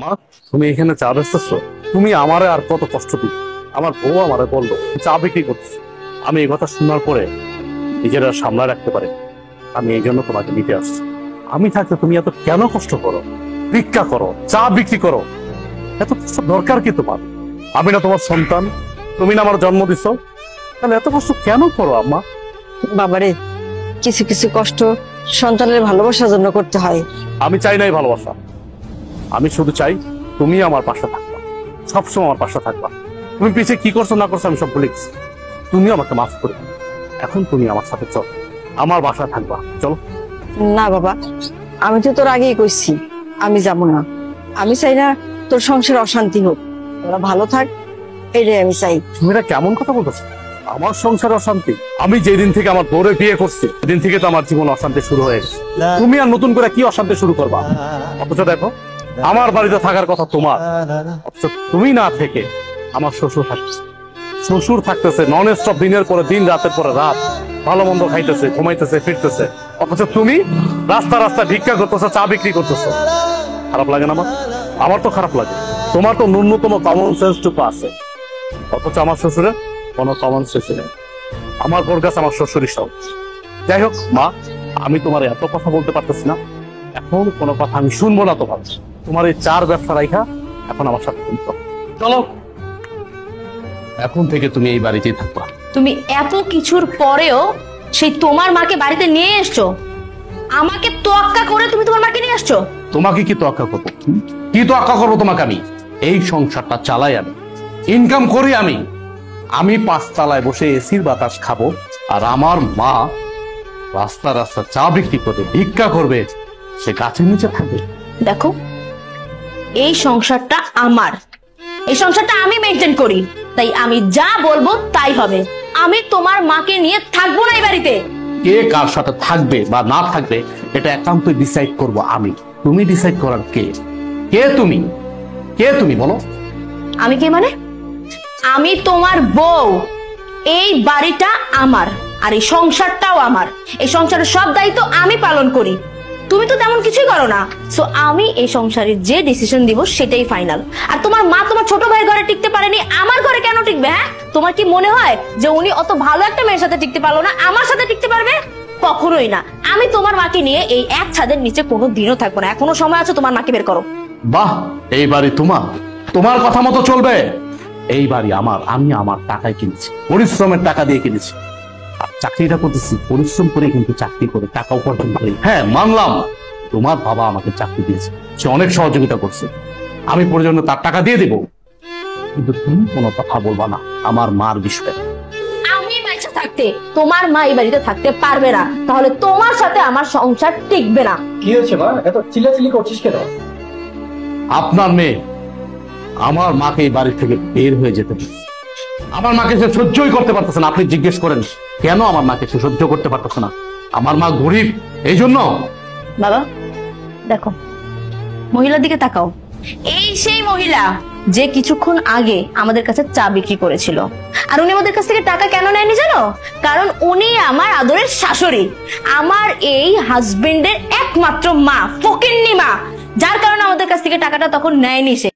মা, তুমি এখানে চা বেচতেছো? তুমি আমারে আর কত কষ্ট দিবে? আমার বউ আমারে বললো চা বিক্রি করতেছে। আমি এই কথা শোনার পরে নিজেরা সামলায় রাখতে পারি। আমি এই জন্য তোমাকে নিতে আসছি। আমি থাকতে তুমি এত কেন কষ্ট করো? ভিক্ষা করো, চা বিক্রি করো, এত কষ্ট দরকার কি তোমার? আমি না তোমার সন্তান? তুমি না আমার জন্ম দিছো? তাহলে এত কষ্ট কেন করো আম্মা? বাবারে, কিছু কিছু কষ্ট সন্তানের ভালোবাসার জন্য করতে হয়। আমি চাই নাই ভালোবাসা, আমি শুধু চাই তুমি আমার পাশে থাকবা, সবসময় আমার পাশে থাকবা। তুমি পিছিয়ে কি করছো না করছো আমি সব ভুলে গেছি। তুমি আমাকে মাফ করে দাও। এখন তুমি আমার সাথে চলো, আমার বাসায় থাকবা, চলো। না বাবা, আমি তো তোর আগেই কইছি আমি যাব না। আমি চাই না তোর সংসারে অশান্তি হোক, তোরা ভালো থাক, এটাই আমি চাই। তুমি এটা কেমন কথা বলতেছো? আমার সংসারে অশান্তি? আমি যেদিন থেকে আমার বউরে বিয়ে করছি সেদিন থেকে তো আমার জীবন অশান্তি শুরু হয়ে গেছে। তুমি আর নতুন করে কি অশান্তি শুরু করবা? অথচ দেখো, আমার বাড়িতে থাকার কথা তোমার, অথচ তুমি না থেকে আমার শ্বশুর থাকতেছে। শ্বশুর থাকতেছে নন স্টপ, দিনের পরে দিন, রাতের পরে রাত, ভালো মন্দ খাইতেছে, ঘুমাইতেছে, ফিরতেছে। অথচ তুমি রাস্তা রাস্তা ভিক্ষা করতেছো, চা বিক্রি করতেছো। খারাপ লাগে না আমার? আমার তো খারাপ লাগে। তোমার তো ন্যূনতম কমন সেন্সটুকু আছে, অথচ আমার শ্বশুরের কোনো কমন সেন্স নেই। আমার বোর কাছে আমার শ্বশুরই সব। যাই হোক মা, আমি তোমার এত কথা বলতে পারতেছি না। এখন কোনো কথা আমি শুনবো না তোমার। তোমার এই চার ব্যবসা রাইখা এখন আমার সাথে চলো। এখন থেকে তুমি এই বাড়িতেই থাকবা। তুমি এত কিছুর পরেও সেই তোমার মাকে বাড়িতে নিয়ে এসছো? আমাকে তোয়াক্কা করে তুমি তোমার মাকে নিয়ে আসছো? তোমাকে কি তোয়াক্কা করবো? কি তোয়াক্কা করবো তোমাকে? আমি এই সংসারটা চালাই, আমি ইনকাম করি। আমি 5 তলায় বসে এসির বাতাস খাবো, আর আমার মা রাস্তা রাস্তা চা বিক্রি করবে, ভিক্ষা করবে, সে গাছের নিচে থাকবে। দেখো, এই সংসারটা আমার, এই সংসারটা আমি মেনটেন করি, তাই আমি যা বলবো তাই হবে। আমি তোমার মাকে নিয়ে থাকবো না এই বাড়িতে। কে কার সাথে থাকবে বা না থাকবে এটা একান্তই ডিসাইড করব আমি। তুমি ডিসাইড করার কে? তুমি বলো। আমি কে মানে? আমি তোমার বউ। এই বাড়িটা আমার, আর এই সংসারটাও আমার। এই সংসারের সব দায়িত্ব আমি পালন করি। তুমি তো তেমন কিছুই করো না। সো আমি এই সংসারে যে ডিসিশন দিব সেটাই ফাইনাল। আর তোমার মা তোমার ছোট ভাইয়ের ঘরে টিকতে পারেনি, আমার ঘরে কেন টিকবে? হ্যাঁ, তোমার কি মনে হয় যে উনি অত ভালো একটা মেয়ের সাথে টিকতে পারলো না, আমার সাথে টিকতে পারবে? কখনোই না। আমি তোমার মাকে নিয়ে এই এক ছাদের নিচে কোনো দিনও থাকবো না। এখনো সময় আছে, তোমার মাকে বের করো। বাহ, এই বাড়ি তোমার কথা মতো চলবে। এই বাড়ি আমার, আমি আমার টাকায় কিনেছি, পরিশ্রমের টাকা দিয়ে কিনেছি। আর চাকরিটা করতেছি পরিশ্রম করে, কিন্তু চাকরি করে টাকা উপার্জন করি। হ্যাঁ মানলাম, তোমার বাবা আমাকে চাকরি দিয়েছে, সে অনেক সহযোগিতা করছে, আমি প্রয়োজনে তার টাকা দিয়ে দেব। কিন্তু তুমি কোনো কথা বলবা না আমার মার বিষয়ে। আমি বাইচা থাকতে তোমার মা এই বাড়িতে থাকতে পারবে না, তাহলে তোমার সাথে আমার সংসার টিকবে না। কি হয়েছে মা, এত চিল্লাচিল্লি করছিস কেন? আপনার মেয়ে আমার মাকে এই বাড়ি থেকে বের হয়ে যেতে বলছে। আমার মাকে সে সহ্যই করতে পারতেছে না। আপনি জিজ্ঞেস করেন কেন আমার মাকে সে সহ্য করতে পারতেছে না? আমার মা গরিব, এই জন্য। বাবা দেখো, মহিলার দিকে তাকাও। এই সেই মহিলা যে কিছুক্ষণ আগে আমাদের কাছে চা বিক্রি করেছিল। আর উনি আমাদের কাছ থেকে টাকা কেন নেয়নি জানো? কারণ উনি আমার আদরের শাশুড়ি, আমার এই হাজবেন্ডের একমাত্র মা, ফকিন্নি মা, যার কারণে আমাদের কাছ থেকে টাকাটা তখন নেয়নি সে।